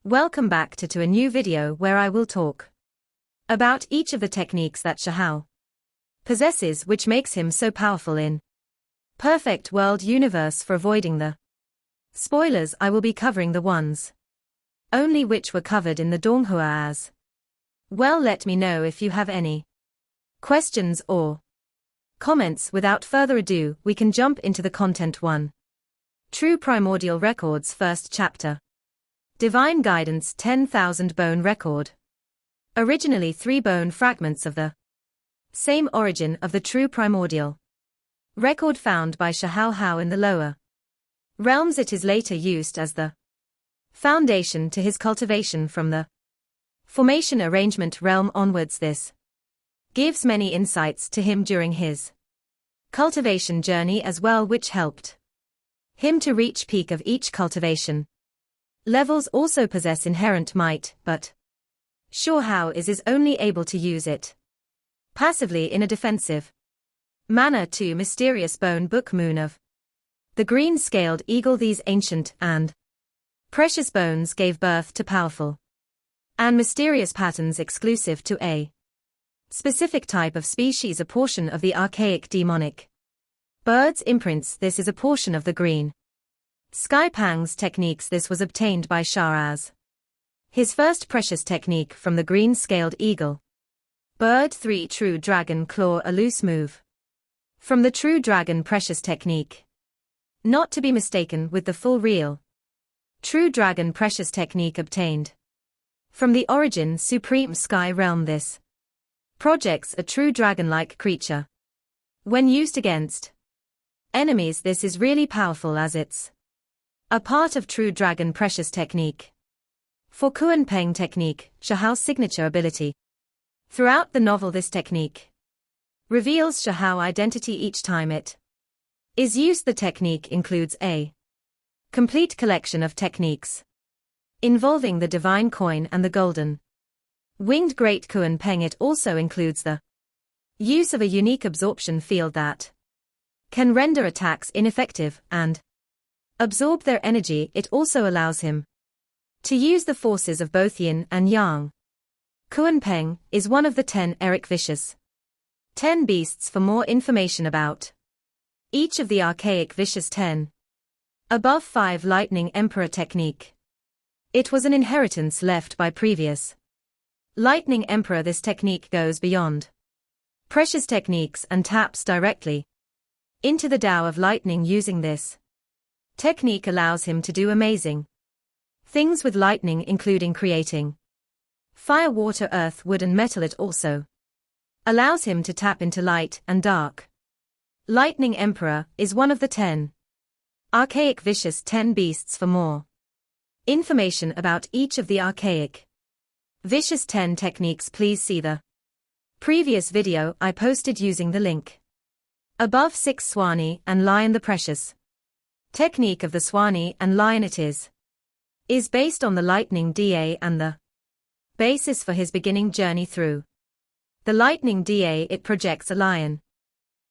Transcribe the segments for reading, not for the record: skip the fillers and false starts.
Welcome back to a new video where I will talk about each of the techniques that Shi Hao possesses, which makes him so powerful in perfect world universe. For avoiding the spoilers, I will be covering the ones only which were covered in the Donghua as well. Let me know if you have any questions or comments. Without further ado, we can jump into the content. 1. True Primordial Records. First chapter. Divine Guidance. 10,000 Bone Record. Originally 3 bone fragments of the same origin of the true primordial record found by Shi Hao in the lower realms. It is later used as the foundation to his cultivation from the formation arrangement realm onwards. This gives many insights to him during his cultivation journey as well, which helped him to reach peak of each cultivation. Levels also possess inherent might, but Shi Hao is only able to use it passively in a defensive manner. 2. Mysterious Bone Book. Moon of the green-scaled eagle. These ancient and precious bones gave birth to powerful and mysterious patterns exclusive to a specific type of species, a portion of the archaic demonic bird's imprints. This is a portion of the green sky pangs techniques. This was obtained by Shi as his first precious technique from the green-scaled eagle bird. 3. True Dragon Claw. A loose move from the True Dragon Precious technique, not to be mistaken with the full real True Dragon Precious technique obtained from the Origin Supreme Sky realm. This projects a true dragon-like creature when used against enemies. This is really powerful as it's a part of True Dragon Precious technique. For Kuan Peng technique, Shi Hao's signature ability. Throughout the novel, this technique reveals Shi Hao's identity each time it is used. The technique includes a complete collection of techniques involving the divine coin and the golden winged great Kuan Peng. It also includes the use of a unique absorption field that can render attacks ineffective and absorb their energy. It also allows him to use the forces of both yin and yang. Kuan Peng is one of the 10 Eric Vicious 10 beasts. For more information about each of the archaic Vicious 10 above. 5. Lightning Emperor technique. It was an inheritance left by previous Lightning Emperor. This technique goes beyond precious techniques and taps directly into the Tao of lightning. Using this technique allows him to do amazing things with lightning, including creating fire, water, earth, wood and metal. It also allows him to tap into light and dark. Lightning Emperor is one of the 10 archaic Vicious 10 beasts. For more information about each of the archaic Vicious 10 techniques, please see the previous video I posted using the link above. 6. Swani and Lion. The precious technique of the Swani and Lion. It is based on the lightning Da and the basis for his beginning journey through the lightning Da. It projects a lion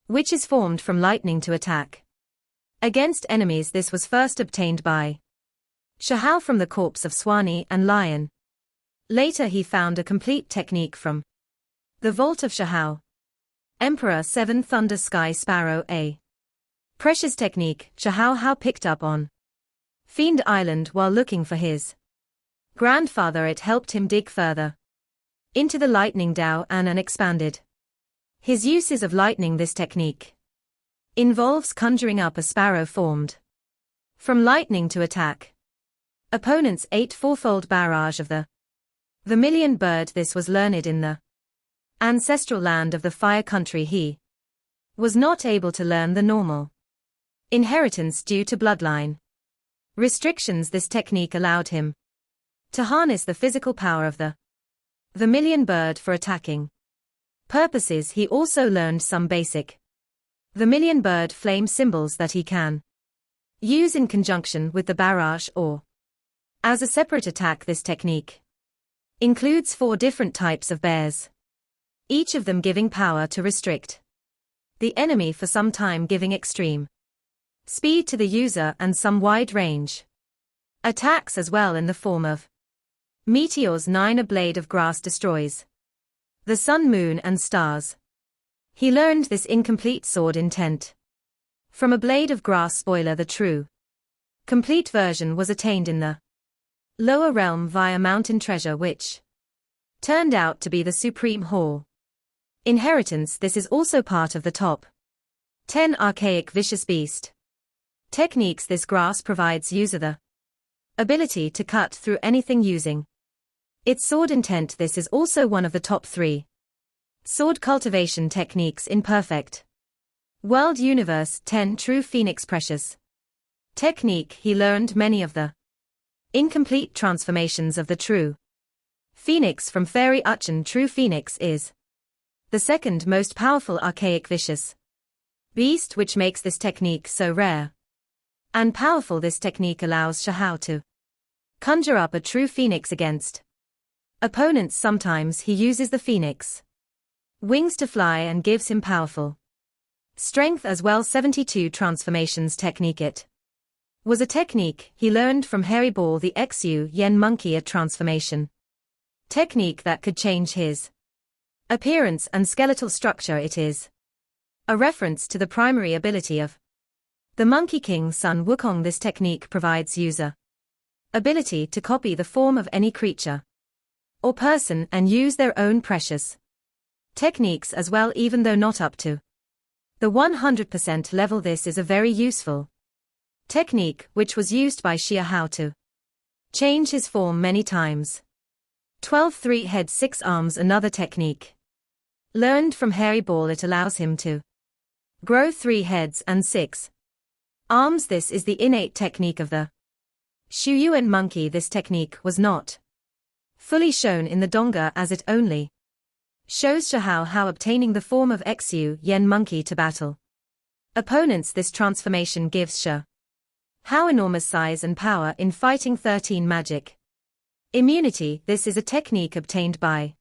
which is formed from lightning to attack against enemies. This was first obtained by Shi Hao from the corpse of Swani and Lion. Later he found a complete technique from the vault of Shi Hao. Emperor 7. Thunder Sky Sparrow. A precious technique Shi Hao picked up on Fiend Island while looking for his grandfather. It helped him dig further into the lightning Tao and expanded his uses of lightning. This technique involves conjuring up a sparrow formed from lightning to attack opponents. 8. Fourfold barrage of the Vermilion Bird. This was learned in the ancestral land of the Fire Country. He was not able to learn the normal inheritance due to bloodline restrictions. This technique allowed him to harness the physical power of the Vermilion Bird for attacking purposes. He also learned some basic Vermilion Bird flame symbols that he can use in conjunction with the barrage or as a separate attack. This technique includes 4 different types of bears, each of them giving power to restrict the enemy for some time, giving extreme speed to the user and some wide range attacks as well in the form of Meteors 9 A blade of grass destroys the sun, moon and stars. He learned this incomplete sword intent from a blade of grass spoiler. The true complete version was attained in the lower realm via mountain treasure, which turned out to be the supreme hall inheritance. This is also part of the top 10 archaic vicious beast techniques. This grass provides user the ability to cut through anything using its sword intent. This is also one of the top 3 sword cultivation techniques in perfect world universe. 10 True Phoenix precious technique. He learned many of the incomplete transformations of the true phoenix from fairy Uchin. True Phoenix is the second most powerful archaic vicious beast, which makes this technique so rare and powerful. This technique allows Shi Hao to conjure up a true phoenix against opponents. Sometimes he uses the phoenix wings to fly and gives him powerful strength as well. 72 transformations technique. It was a technique he learned from Hairy Ball the Xu Yen monkey, a transformation technique that could change his appearance and skeletal structure. It is a reference to the primary ability of the Monkey King Sun Wukong. This technique provides user ability to copy the form of any creature or person and use their own precious techniques as well, even though not up to the 100% level. This is a very useful technique which was used by Shi Hao to change his form many times. 12 3 heads 6 arms. Another technique learned from Hairy Ball. It allows him to grow 3 heads and 6 arms. This is the innate technique of the Shu Yuan monkey. This technique was not fully shown in the Donga, as it only shows Shi Hao how obtaining the form of Xu Yen monkey to battle opponents. This transformation gives Shi Hao enormous size and power in fighting. 13 magic immunity. This is a technique obtained by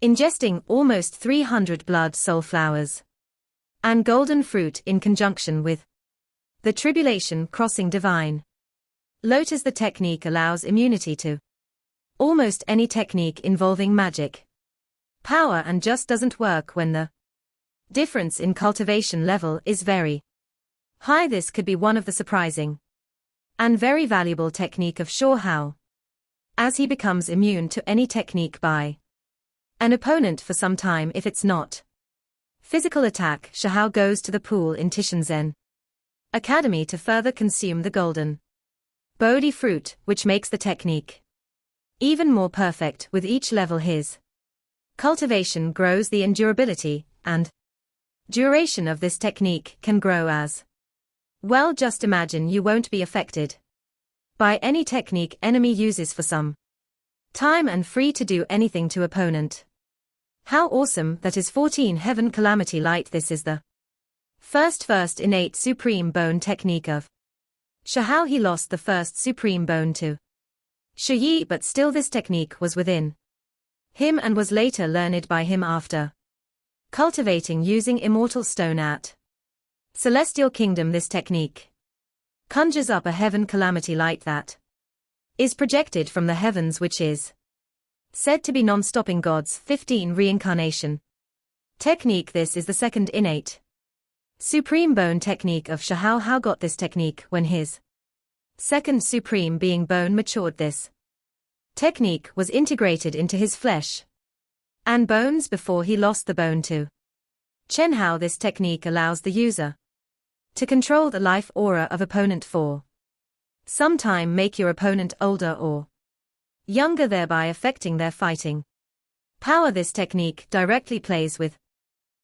ingesting almost 300 blood soul flowers and golden fruit in conjunction with the tribulation crossing divine lotus. The technique allows immunity to almost any technique involving magic power and just doesn't work when the difference in cultivation level is very high. This could be one of the surprising and very valuable technique of Shi Hao, as he becomes immune to any technique by an opponent for some time. If it's not physical attack, Shi Hao goes to the pool in Tishanzen Academy to further consume the golden Bodhi fruit, which makes the technique even more perfect. With each level his cultivation grows. The endurability and duration of this technique can grow as well. Just imagine you won't be affected by any technique enemy uses for some time and free to do anything to opponent. How awesome that is. 14 Heaven Calamity Light. This is the first innate supreme bone technique of Shi Hao. He lost the first supreme bone to Shi Yi, but still this technique was within him and was later learned by him after cultivating using immortal stone at Celestial Kingdom. This technique conjures up a heaven calamity light that is projected from the heavens, which is said to be non-stopping God's 15 reincarnation technique. This is the second innate supreme bone technique of Shi Hao. How got this technique when his second supreme being bone matured? This technique was integrated into his flesh and bones before he lost the bone to Chen Hao. This technique allows the user to control the life aura of opponent for some time, make your opponent older or younger, thereby affecting their fighting power. This technique directly plays with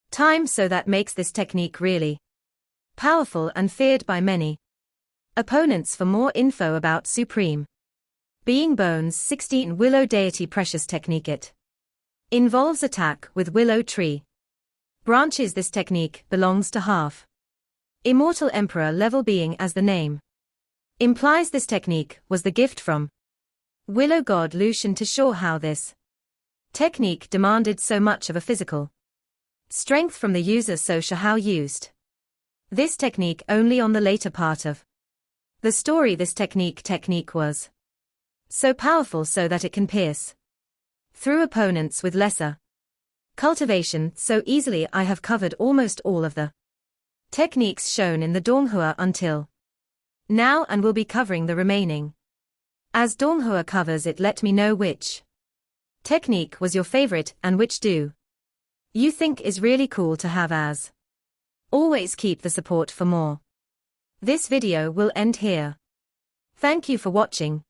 time, so that makes this technique really powerful and feared by many opponents. For more info about Supreme Being Bones 16 Willow Deity Precious Technique. It involves attack with willow tree branches. This technique belongs to half Immortal Emperor level being, as the name implies. This technique was the gift from Willow God Lucian to Shi Hao. This technique demanded so much of a physical strength from the user, so Shi Hao used this technique only on the later part of the story. This technique was So powerful so that it can pierce through opponents with lesser cultivation so easily. I have covered almost all of the techniques shown in the Donghua until now and will be covering the remaining. As Donghua covers it, let me know which technique was your favorite and which do you think is really cool to have. As always, keep the support for more. This video will end here. Thank you for watching.